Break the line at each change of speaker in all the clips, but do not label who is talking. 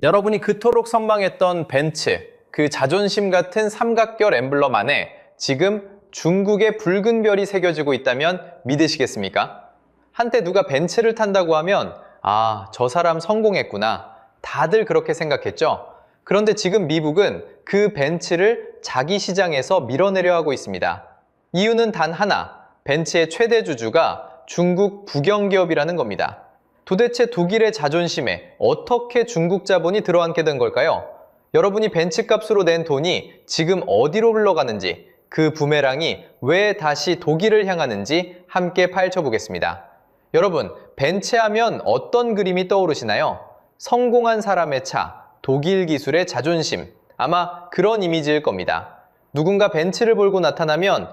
여러분이 그토록 선망했던 벤츠, 그 자존심 같은 삼각결 엠블럼 안에 지금 중국의 붉은 별이 새겨지고 있다면 믿으시겠습니까? 한때 누가 벤츠를 탄다고 하면 저 사람 성공했구나. 다들 그렇게 생각했죠. 그런데 지금 미국은 그 벤츠를 자기 시장에서 밀어내려 하고 있습니다. 이유는 단 하나, 벤츠의 최대 주주가 중국 국영기업이라는 겁니다. 도대체 독일의 자존심에 어떻게 중국 자본이 들어앉게 된 걸까요? 여러분이 벤츠값으로 낸 돈이 지금 어디로 흘러가는지, 그 부메랑이 왜 다시 독일을 향하는지 함께 파헤쳐보겠습니다. 여러분, 벤츠하면 어떤 그림이 떠오르시나요? 성공한 사람의 차, 독일 기술의 자존심, 아마 그런 이미지일 겁니다. 누군가 벤츠를 몰고 나타나면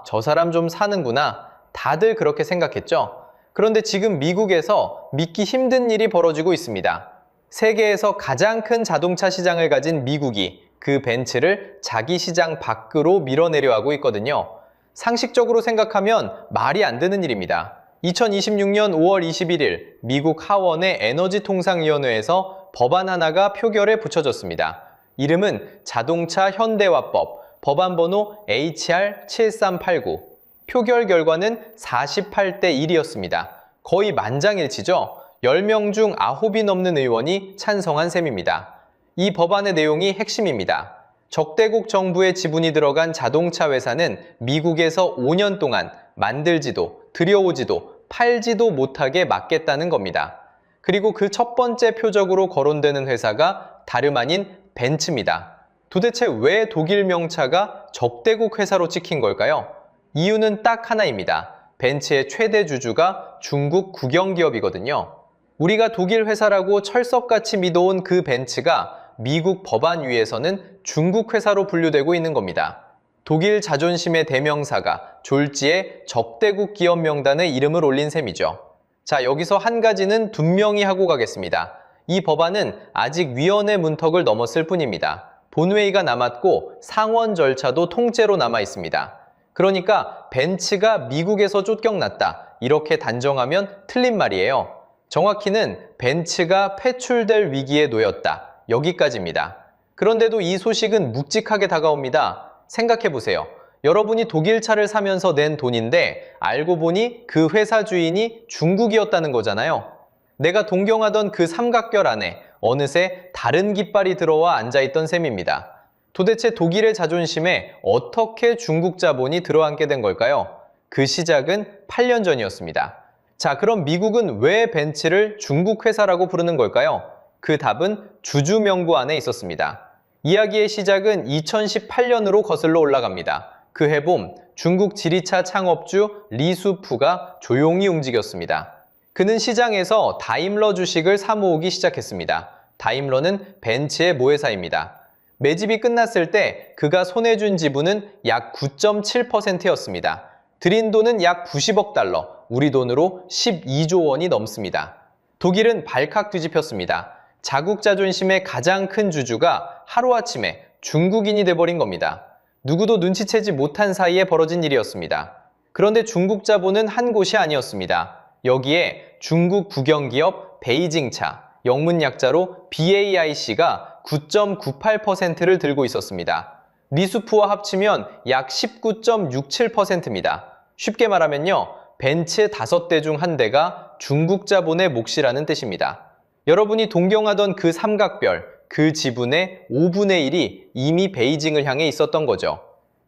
저 사람 좀 사는구나. 다들 그렇게 생각했죠? 그런데 지금 미국에서 믿기 힘든 일이 벌어지고 있습니다. 세계에서 가장 큰 자동차 시장을 가진 미국이 그 벤츠를 자기 시장 밖으로 밀어내려 하고 있거든요. 상식적으로 생각하면 말이 안 되는 일입니다. 2026년 5월 21일 미국 하원의 에너지통상위원회에서 법안 하나가 표결에 붙여졌습니다. 이름은 자동차 현대화법, 법안 번호 HR 7389. 표결 결과는 48대 1이었습니다. 거의 만장일치죠. 10명 중 9이 넘는 의원이 찬성한 셈입니다. 이 법안의 내용이 핵심입니다. 적대국 정부의 지분이 들어간 자동차 회사는 미국에서 5년 동안 만들지도, 들여오지도, 팔지도 못하게 막겠다는 겁니다. 그리고 그 첫 번째 표적으로 거론되는 회사가 다름 아닌 벤츠입니다. 도대체 왜 독일 명차가 적대국 회사로 찍힌 걸까요? 이유는 딱 하나입니다. 벤츠의 최대 주주가 중국 국영기업이거든요. 우리가 독일 회사라고 철석같이 믿어온 그 벤츠가 미국 법안 위에서는 중국 회사로 분류되고 있는 겁니다. 독일 자존심의 대명사가 졸지에 적대국 기업 명단에 이름을 올린 셈이죠. 자, 여기서 한 가지는 분명히 하고 가겠습니다. 이 법안은 아직 위원회 문턱을 넘었을 뿐입니다. 본회의가 남았고 상원 절차도 통째로 남아 있습니다. 그러니까 벤츠가 미국에서 쫓겨났다, 이렇게 단정하면 틀린 말이에요. 정확히는 벤츠가 폐출될 위기에 놓였다, 여기까지입니다. 그런데도 이 소식은 묵직하게 다가옵니다. 생각해보세요. 여러분이 독일 차를 사면서 낸 돈인데 알고 보니 그 회사 주인이 중국이었다는 거잖아요. 내가 동경하던 그 삼각결 안에 어느새 다른 깃발이 들어와 앉아있던 셈입니다. 도대체 독일의 자존심에 어떻게 중국 자본이 들어앉게 된 걸까요? 그 시작은 8년 전이었습니다. 자, 그럼 미국은 왜 벤츠를 중국 회사라고 부르는 걸까요? 그 답은 주주 명부 안에 있었습니다. 이야기의 시작은 2018년으로 거슬러 올라갑니다. 그 해봄 중국 지리차 창업주 리수프가 조용히 움직였습니다. 그는 시장에서 다임러 주식을 사모으기 시작했습니다. 다임러는 벤츠의 모회사입니다. 매집이 끝났을 때 그가 손에 준 지분은 약 9.7%였습니다. 들인 돈은 약 90억 달러, 우리 돈으로 12조 원이 넘습니다. 독일은 발칵 뒤집혔습니다. 자국 자존심의 가장 큰 주주가 하루아침에 중국인이 돼버린 겁니다. 누구도 눈치채지 못한 사이에 벌어진 일이었습니다. 그런데 중국 자본은 한 곳이 아니었습니다. 여기에 중국 국영기업 베이징차, 영문 약자로 BAIC가 9.98%를 들고 있었습니다. 리수프와 합치면 약 19.67%입니다. 쉽게 말하면요, 벤츠 5대 중 한 대가 중국 자본의 몫이라는 뜻입니다. 여러분이 동경하던 그 삼각별, 그 지분의 5분의 1이 이미 베이징을 향해 있었던 거죠.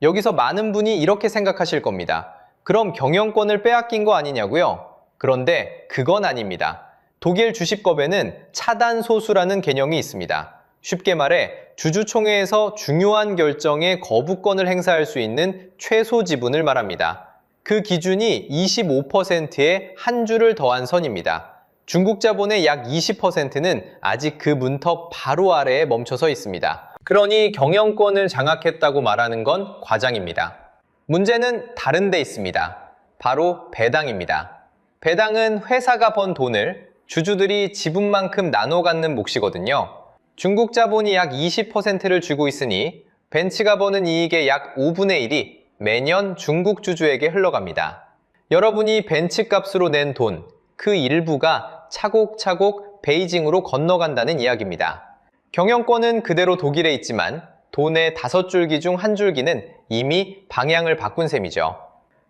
여기서 많은 분이 이렇게 생각하실 겁니다. 그럼 경영권을 빼앗긴 거 아니냐고요? 그런데 그건 아닙니다. 독일 주식법에는 차단소수라는 개념이 있습니다. 쉽게 말해 주주총회에서 중요한 결정에 거부권을 행사할 수 있는 최소 지분을 말합니다. 그 기준이 25%의 한 주를 더한 선입니다. 중국 자본의 약 20%는 아직 그 문턱 바로 아래에 멈춰서 있습니다. 그러니 경영권을 장악했다고 말하는 건 과장입니다. 문제는 다른 데 있습니다. 바로 배당입니다. 배당은 회사가 번 돈을 주주들이 지분만큼 나눠 갖는 몫이거든요. 중국 자본이 약 20%를 쥐고 있으니 벤츠가 버는 이익의 약 5분의 1이 매년 중국 주주에게 흘러갑니다. 여러분이 벤츠 값으로 낸 돈, 그 일부가 차곡차곡 베이징으로 건너간다는 이야기입니다. 경영권은 그대로 독일에 있지만 돈의 5줄기 중 1줄기는 이미 방향을 바꾼 셈이죠.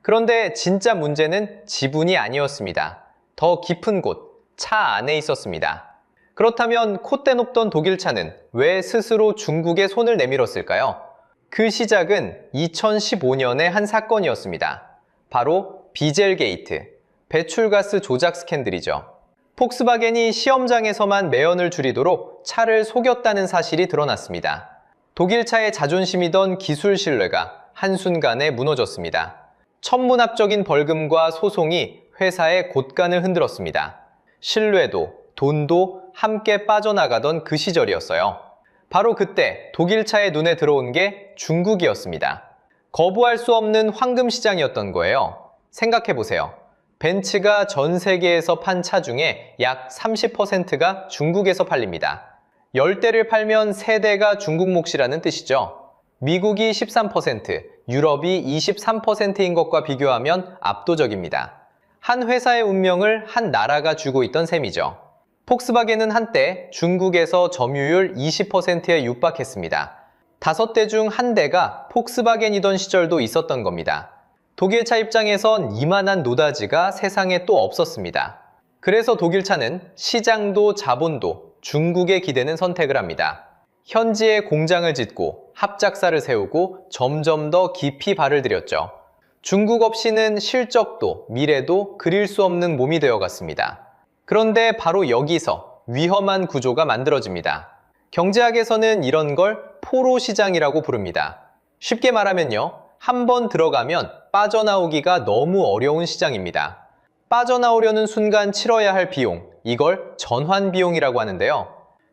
그런데 진짜 문제는 지분이 아니었습니다. 더 깊은 곳, 차 안에 있었습니다. 그렇다면 콧대 높던 독일차는 왜 스스로 중국에 손을 내밀었을까요? 그 시작은 2015년의 한 사건이었습니다. 바로 비젤게이트, 배출가스 조작 스캔들이죠. 폭스바겐이 시험장에서만 매연을 줄이도록 차를 속였다는 사실이 드러났습니다. 독일차의 자존심이던 기술 신뢰가 한순간에 무너졌습니다. 천문학적인 벌금과 소송이 회사의 곳간을 흔들었습니다. 신뢰도, 돈도 함께 빠져나가던 그 시절이었어요. 바로 그때 독일차의 눈에 들어온 게 중국이었습니다. 거부할 수 없는 황금 시장이었던 거예요. 생각해보세요. 벤츠가 전 세계에서 판 차 중에 약 30%가 중국에서 팔립니다. 10대를 팔면 3대가 중국 몫이라는 뜻이죠. 미국이 13%, 유럽이 23%인 것과 비교하면 압도적입니다. 한 회사의 운명을 한 나라가 쥐고 있던 셈이죠. 폭스바겐은 한때 중국에서 점유율 20%에 육박했습니다. 5대 중 1대가 폭스바겐이던 시절도 있었던 겁니다. 독일차 입장에선 이만한 노다지가 세상에 또 없었습니다. 그래서 독일차는 시장도 자본도 중국에 기대는 선택을 합니다. 현지에 공장을 짓고 합작사를 세우고 점점 더 깊이 발을 들였죠. 중국 없이는 실적도 미래도 그릴 수 없는 몸이 되어갔습니다. 그런데 바로 여기서 위험한 구조가 만들어집니다. 경제학에서는 이런 걸 포로 시장이라고 부릅니다. 쉽게 말하면요, 한번 들어가면 빠져나오기가 너무 어려운 시장입니다. 빠져나오려는 순간 치러야 할 비용, 이걸 전환 비용이라고 하는데요.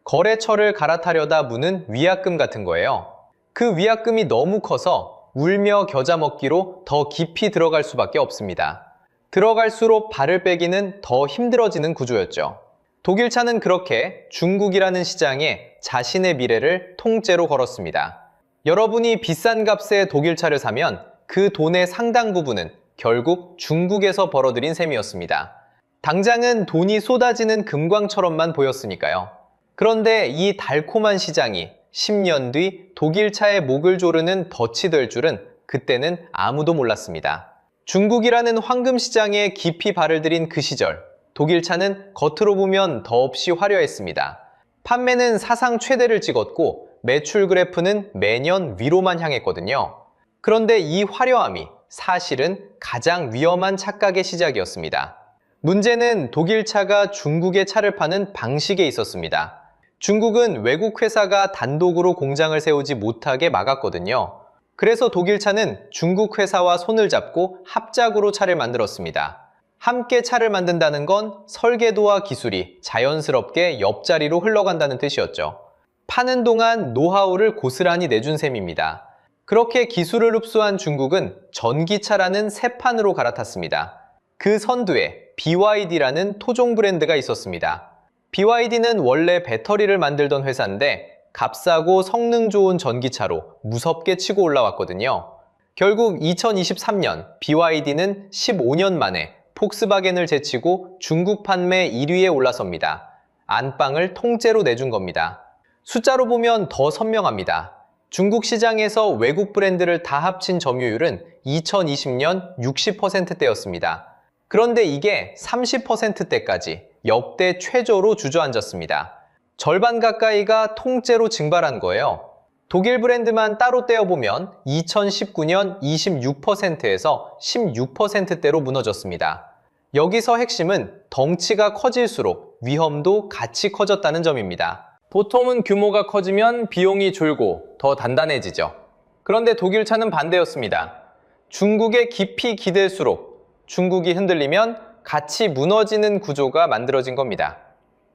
거래처를 갈아타려다 무는 위약금 같은 거예요. 그 위약금이 너무 커서 울며 겨자 먹기로 더 깊이 들어갈 수밖에 없습니다. 들어갈수록 발을 빼기는 더 힘들어지는 구조였죠. 독일차는 그렇게 중국이라는 시장에 자신의 미래를 통째로 걸었습니다. 여러분이 비싼 값에 독일차를 사면 그 돈의 상당 부분은 결국 중국에서 벌어들인 셈이었습니다. 당장은 돈이 쏟아지는 금광처럼만 보였으니까요. 그런데 이 달콤한 시장이 10년 뒤 독일차의 목을 조르는 덫이 될 줄은 그때는 아무도 몰랐습니다. 중국이라는 황금 시장에 깊이 발을 들인 그 시절, 독일차는 겉으로 보면 더없이 화려했습니다. 판매는 사상 최대를 찍었고 매출 그래프는 매년 위로만 향했거든요. 그런데 이 화려함이 사실은 가장 위험한 착각의 시작이었습니다. 문제는 독일차가 중국에 차를 파는 방식에 있었습니다. 중국은 외국 회사가 단독으로 공장을 세우지 못하게 막았거든요. 그래서 독일차는 중국 회사와 손을 잡고 합작으로 차를 만들었습니다. 함께 차를 만든다는 건 설계도와 기술이 자연스럽게 옆자리로 흘러간다는 뜻이었죠. 파는 동안 노하우를 고스란히 내준 셈입니다. 그렇게 기술을 흡수한 중국은 전기차라는 새 판으로 갈아탔습니다. 그 선두에 BYD라는 토종 브랜드가 있었습니다. BYD는 원래 배터리를 만들던 회사인데 값싸고 성능 좋은 전기차로 무섭게 치고 올라왔거든요. 결국 2023년 BYD는 15년 만에 폭스바겐을 제치고 중국 판매 1위에 올라섭니다. 안방을 통째로 내준 겁니다. 숫자로 보면 더 선명합니다. 중국 시장에서 외국 브랜드를 다 합친 점유율은 2020년 60%대였습니다. 그런데 이게 30%대까지 역대 최저로 주저앉았습니다. 절반 가까이가 통째로 증발한 거예요. 독일 브랜드만 따로 떼어보면 2019년 26%에서 16%대로 무너졌습니다. 여기서 핵심은 덩치가 커질수록 위험도 같이 커졌다는 점입니다. 보통은 규모가 커지면 비용이 줄고 더 단단해지죠. 그런데 독일차는 반대였습니다. 중국에 깊이 기댈수록 중국이 흔들리면 같이 무너지는 구조가 만들어진 겁니다.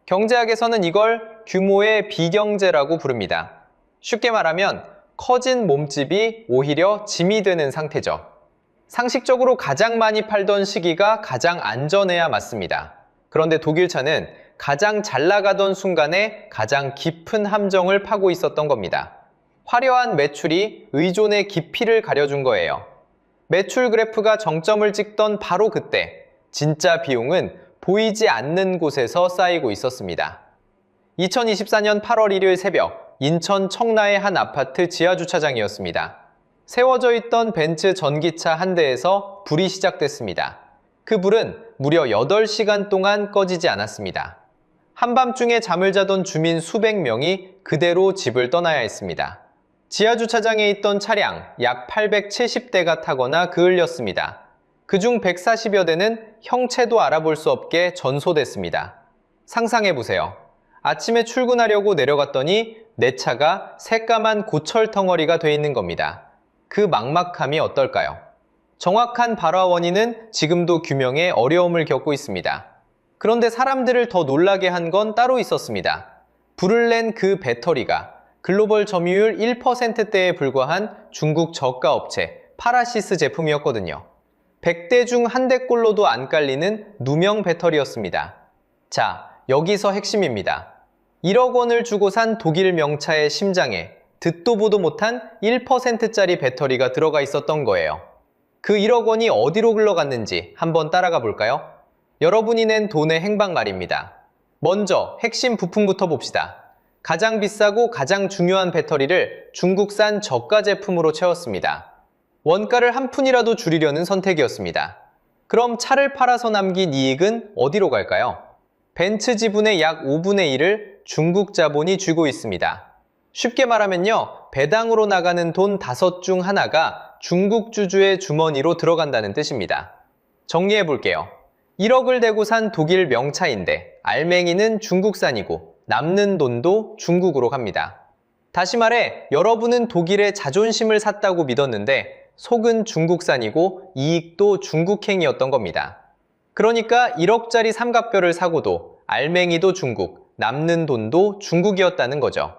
경제학에서는 이걸 규모의 비경제라고 부릅니다. 쉽게 말하면 커진 몸집이 오히려 짐이 되는 상태죠. 상식적으로 가장 많이 팔던 시기가 가장 안전해야 맞습니다. 그런데 독일차는 가장 잘 나가던 순간에 가장 깊은 함정을 파고 있었던 겁니다. 화려한 매출이 의존의 깊이를 가려준 거예요. 매출 그래프가 정점을 찍던 바로 그때 진짜 비용은 보이지 않는 곳에서 쌓이고 있었습니다. 2024년 8월 1일 새벽 인천 청라의 한 아파트 지하주차장이었습니다. 세워져 있던 벤츠 전기차 한 대에서 불이 시작됐습니다. 그 불은 무려 8시간 동안 꺼지지 않았습니다. 한밤중에 잠을 자던 주민 수백 명이 그대로 집을 떠나야 했습니다. 지하주차장에 있던 차량 약 870대가 타거나 그을렸습니다. 그중 140여 대는 형체도 알아볼 수 없게 전소됐습니다. 상상해보세요. 아침에 출근하려고 내려갔더니 내 차가 새까만 고철 덩어리가 돼 있는 겁니다. 그 막막함이 어떨까요? 정확한 발화 원인은 지금도 규명에 어려움을 겪고 있습니다. 그런데 사람들을 더 놀라게 한 건 따로 있었습니다. 불을 낸 그 배터리가 글로벌 점유율 1%대에 불과한 중국 저가 업체 파라시스 제품이었거든요. 100대 중 한 대꼴로도 안 깔리는 누명 배터리였습니다. 자, 여기서 핵심입니다. 1억 원을 주고 산 독일 명차의 심장에 듣도 보도 못한 1%짜리 배터리가 들어가 있었던 거예요. 그 1억 원이 어디로 흘러갔는지 한번 따라가 볼까요? 여러분이 낸 돈의 행방 말입니다. 먼저 핵심 부품부터 봅시다. 가장 비싸고 가장 중요한 배터리를 중국산 저가 제품으로 채웠습니다. 원가를 한 푼이라도 줄이려는 선택이었습니다. 그럼 차를 팔아서 남긴 이익은 어디로 갈까요? 벤츠 지분의 약 5분의 1을 중국 자본이 쥐고 있습니다. 쉽게 말하면요, 배당으로 나가는 돈 5 중 하나가 중국 주주의 주머니로 들어간다는 뜻입니다. 정리해 볼게요. 1억을 대고 산 독일 명차인데 알맹이는 중국산이고 남는 돈도 중국으로 갑니다. 다시 말해 여러분은 독일의 자존심을 샀다고 믿었는데 속은 중국산이고 이익도 중국행이었던 겁니다. 그러니까 1억짜리 삼각뼈를 사고도 알맹이도 중국, 남는 돈도 중국이었다는 거죠.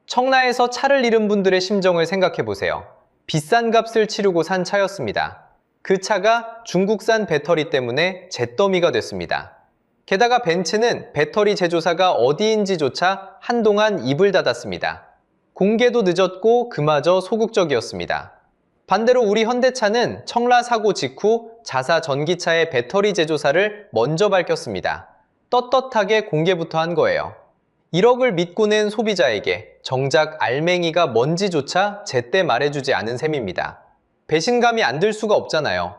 청라에서 차를 잃은 분들의 심정을 생각해 보세요. 비싼 값을 치르고 산 차였습니다. 그 차가 중국산 배터리 때문에 잿더미가 됐습니다. 게다가 벤츠는 배터리 제조사가 어디인지조차 한동안 입을 닫았습니다. 공개도 늦었고 그마저 소극적이었습니다. 반대로 우리 현대차는 청라 사고 직후 자사 전기차의 배터리 제조사를 먼저 밝혔습니다. 떳떳하게 공개부터 한 거예요. 1억을 믿고 낸 소비자에게 정작 알맹이가 뭔지조차 제때 말해주지 않은 셈입니다. 배신감이 안 들 수가 없잖아요.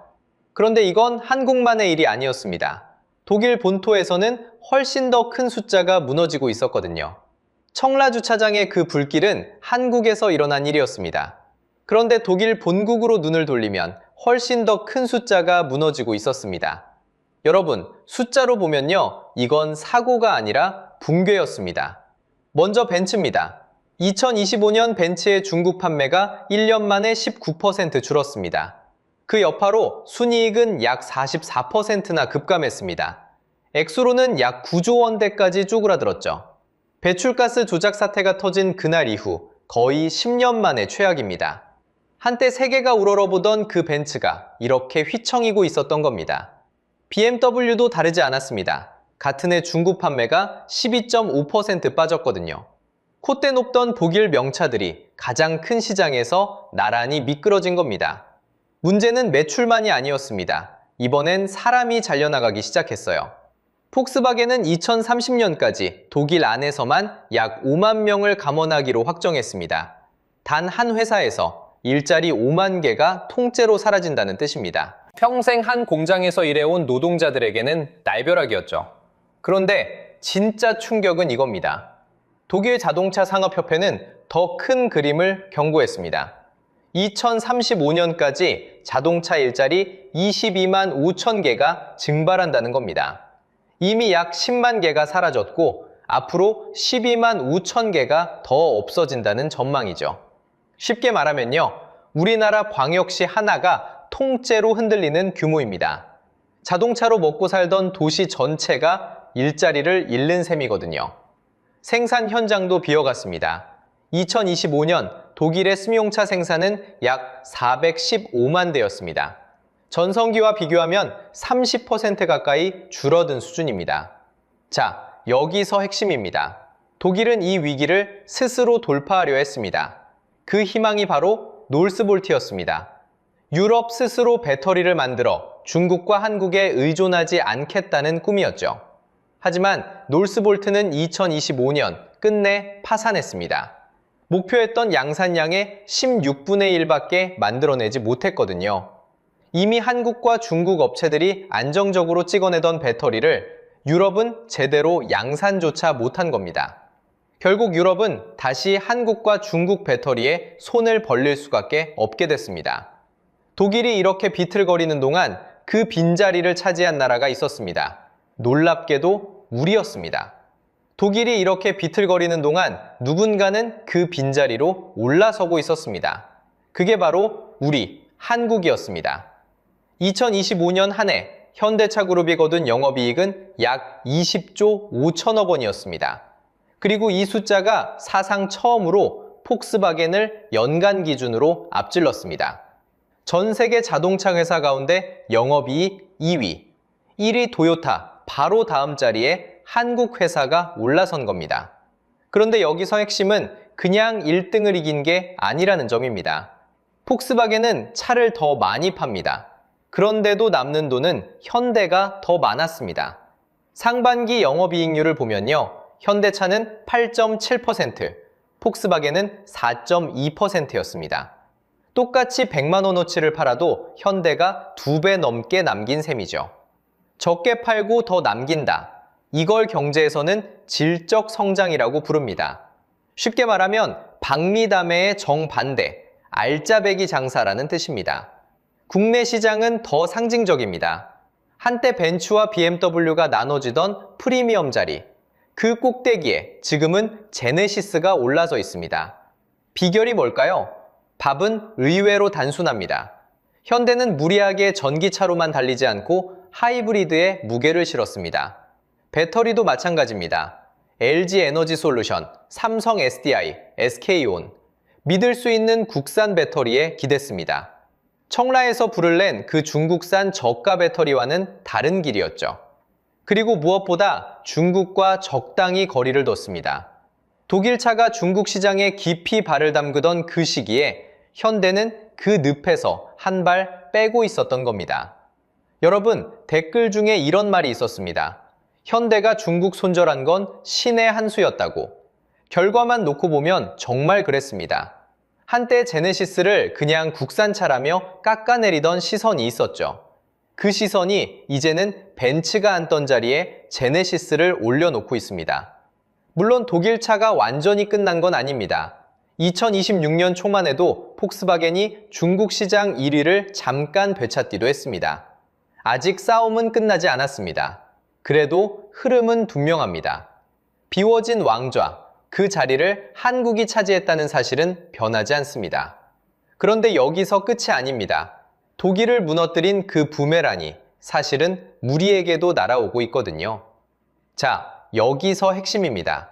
그런데 이건 한국만의 일이 아니었습니다. 독일 본토에서는 훨씬 더 큰 숫자가 무너지고 있었거든요. 청라 주차장의 그 불길은 한국에서 일어난 일이었습니다. 그런데 독일 본국으로 눈을 돌리면 훨씬 더 큰 숫자가 무너지고 있었습니다. 여러분, 숫자로 보면요, 이건 사고가 아니라 붕괴였습니다. 먼저 벤츠입니다. 2025년 벤츠의 중국 판매가 1년 만에 19% 줄었습니다. 그 여파로 순이익은 약 44%나 급감했습니다. 액수로는 약 9조 원대까지 쪼그라들었죠. 배출가스 조작 사태가 터진 그날 이후 거의 10년 만에 최악입니다. 한때 세계가 우러러보던 그 벤츠가 이렇게 휘청이고 있었던 겁니다. BMW도 다르지 않았습니다. 같은 해 중국 판매가 12.5% 빠졌거든요. 콧대 높던 독일 명차들이 가장 큰 시장에서 나란히 미끄러진 겁니다. 문제는 매출만이 아니었습니다. 이번엔 사람이 잘려나가기 시작했어요. 폭스바겐은 2030년까지 독일 안에서만 약 5만 명을 감원하기로 확정했습니다. 단 한 회사에서 일자리 5만 개가 통째로 사라진다는 뜻입니다. 평생 한 공장에서 일해온 노동자들에게는 날벼락이었죠. 그런데 진짜 충격은 이겁니다. 독일 자동차 산업협회는 더 큰 그림을 경고했습니다. 2035년까지 자동차 일자리 22만 5천 개가 증발한다는 겁니다. 이미 약 10만 개가 사라졌고 앞으로 12만 5천 개가 더 없어진다는 전망이죠. 쉽게 말하면요, 우리나라 광역시 하나가 통째로 흔들리는 규모입니다. 자동차로 먹고 살던 도시 전체가 일자리를 잃는 셈이거든요. 생산 현장도 비어갔습니다. 2025년 독일의 승용차 생산은 약 415만 대였습니다. 전성기와 비교하면 30% 가까이 줄어든 수준입니다. 자, 여기서 핵심입니다. 독일은 이 위기를 스스로 돌파하려 했습니다. 그 희망이 바로 노스볼트였습니다. 유럽 스스로 배터리를 만들어 중국과 한국에 의존하지 않겠다는 꿈이었죠. 하지만 노스볼트는 2025년 끝내 파산했습니다. 목표했던 양산량의 16분의 1밖에 만들어내지 못했거든요. 이미 한국과 중국 업체들이 안정적으로 찍어내던 배터리를 유럽은 제대로 양산조차 못한 겁니다. 결국 유럽은 다시 한국과 중국 배터리에 손을 벌릴 수밖에 없게 됐습니다. 독일이 이렇게 비틀거리는 동안 그 빈자리를 차지한 나라가 있었습니다. 놀랍게도 우리였습니다. 독일이 이렇게 비틀거리는 동안 누군가는 그 빈자리로 올라서고 있었습니다. 그게 바로 우리, 한국이었습니다. 2025년 한 해 현대차 그룹이 거둔 영업이익은 약 20조 5천억 원이었습니다. 그리고 이 숫자가 사상 처음으로 폭스바겐을 연간 기준으로 앞질렀습니다. 전 세계 자동차 회사 가운데 영업이익 2위, 1위 토요타, 바로 다음 자리에 한국 회사가 올라선 겁니다. 그런데 여기서 핵심은 그냥 1등을 이긴 게 아니라는 점입니다. 폭스바겐은 차를 더 많이 팝니다. 그런데도 남는 돈은 현대가 더 많았습니다. 상반기 영업이익률을 보면요. 현대차는 8.7%, 폭스바겐은 4.2%였습니다. 똑같이 100만 원어치를 팔아도 현대가 2배 넘게 남긴 셈이죠. 적게 팔고 더 남긴다. 이걸 경제에서는 질적 성장이라고 부릅니다. 쉽게 말하면 박리담회의 정반대, 알짜배기 장사라는 뜻입니다. 국내 시장은 더 상징적입니다. 한때 벤츠와 BMW가 나눠지던 프리미엄 자리, 그 꼭대기에 지금은 제네시스가 올라서 있습니다. 비결이 뭘까요? 답은 의외로 단순합니다. 현대는 무리하게 전기차로만 달리지 않고 하이브리드에 무게를 실었습니다. 배터리도 마찬가지입니다. LG 에너지 솔루션, 삼성 SDI, SK온, 믿을 수 있는 국산 배터리에 기댔습니다. 청라에서 불을 낸 그 중국산 저가 배터리와는 다른 길이었죠. 그리고 무엇보다 중국과 적당히 거리를 뒀습니다. 독일차가 중국 시장에 깊이 발을 담그던 그 시기에 현대는 그 늪에서 한 발 빼고 있었던 겁니다. 여러분, 댓글 중에 이런 말이 있었습니다. 현대가 중국 손절한 건 신의 한 수였다고. 결과만 놓고 보면 정말 그랬습니다. 한때 제네시스를 그냥 국산차라며 깎아내리던 시선이 있었죠. 그 시선이 이제는 벤츠가 앉던 자리에 제네시스를 올려놓고 있습니다. 물론 독일차가 완전히 끝난 건 아닙니다. 2026년 초만 해도 폭스바겐이 중국 시장 1위를 잠깐 되찾기도 했습니다. 아직 싸움은 끝나지 않았습니다. 그래도 흐름은 분명합니다. 비워진 왕좌, 그 자리를 한국이 차지했다는 사실은 변하지 않습니다. 그런데 여기서 끝이 아닙니다. 독일을 무너뜨린 그 부메랑이 사실은 우리에게도 날아오고 있거든요. 자, 여기서 핵심입니다.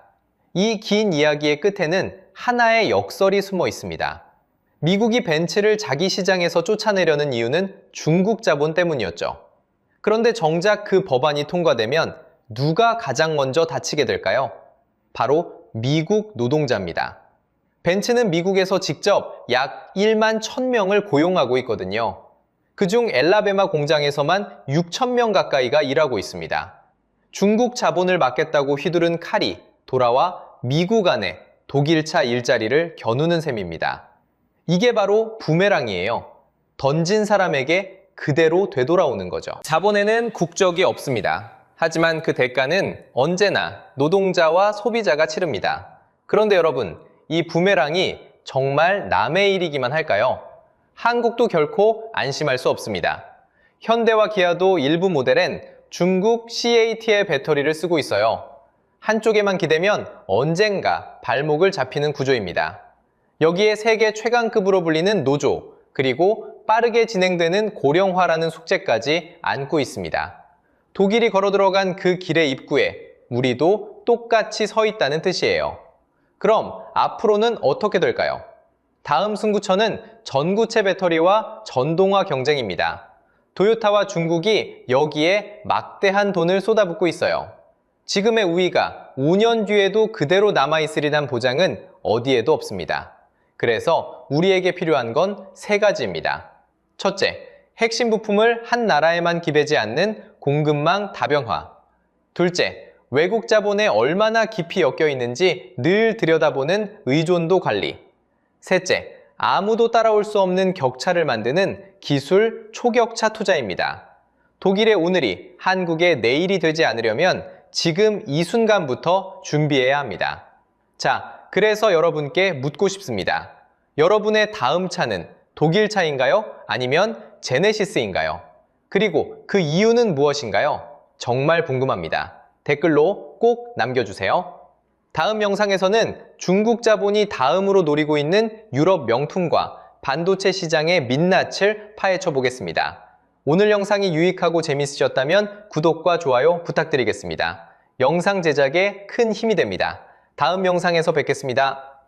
이 긴 이야기의 끝에는 하나의 역설이 숨어 있습니다. 미국이 벤츠를 자기 시장에서 쫓아내려는 이유는 중국 자본 때문이었죠. 그런데 정작 그 법안이 통과되면 누가 가장 먼저 다치게 될까요? 바로 미국 노동자입니다. 벤츠는 미국에서 직접 약 1만 1,000명을 고용하고 있거든요. 그중 엘라베마 공장에서만 6,000명 가까이가 일하고 있습니다. 중국 자본을 막겠다고 휘두른 칼이 돌아와 미국 안에 독일차 일자리를 겨누는 셈입니다. 이게 바로 부메랑이에요. 던진 사람에게 그대로 되돌아오는 거죠. 자본에는 국적이 없습니다. 하지만 그 대가는 언제나 노동자와 소비자가 치릅니다. 그런데 여러분, 이 부메랑이 정말 남의 일이기만 할까요? 한국도 결코 안심할 수 없습니다. 현대와 기아도 일부 모델엔 중국 CATL 배터리를 쓰고 있어요. 한쪽에만 기대면 언젠가 발목을 잡히는 구조입니다. 여기에 세계 최강급으로 불리는 노조, 그리고 빠르게 진행되는 고령화라는 숙제까지 안고 있습니다. 독일이 걸어 들어간 그 길의 입구에 우리도 똑같이 서 있다는 뜻이에요. 그럼 앞으로는 어떻게 될까요? 다음 승부처는 전구체 배터리와 전동화 경쟁입니다. 토요타와 중국이 여기에 막대한 돈을 쏟아붓고 있어요. 지금의 우위가 5년 뒤에도 그대로 남아있으리란 보장은 어디에도 없습니다. 그래서 우리에게 필요한 건 세 가지입니다. 첫째, 핵심 부품을 한 나라에만 기대지 않는 공급망 다변화. 둘째, 외국 자본에 얼마나 깊이 엮여 있는지 늘 들여다보는 의존도 관리. 셋째, 아무도 따라올 수 없는 격차를 만드는 기술 초격차 투자입니다. 독일의 오늘이 한국의 내일이 되지 않으려면 지금 이 순간부터 준비해야 합니다. 자, 그래서 여러분께 묻고 싶습니다. 여러분의 다음 차는 독일 차인가요? 아니면 제네시스인가요? 그리고 그 이유는 무엇인가요? 정말 궁금합니다. 댓글로 꼭 남겨주세요. 다음 영상에서는 중국 자본이 다음으로 노리고 있는 유럽 명품과 반도체 시장의 민낯을 파헤쳐 보겠습니다. 오늘 영상이 유익하고 재밌으셨다면 구독과 좋아요 부탁드리겠습니다. 영상 제작에 큰 힘이 됩니다. 다음 영상에서 뵙겠습니다.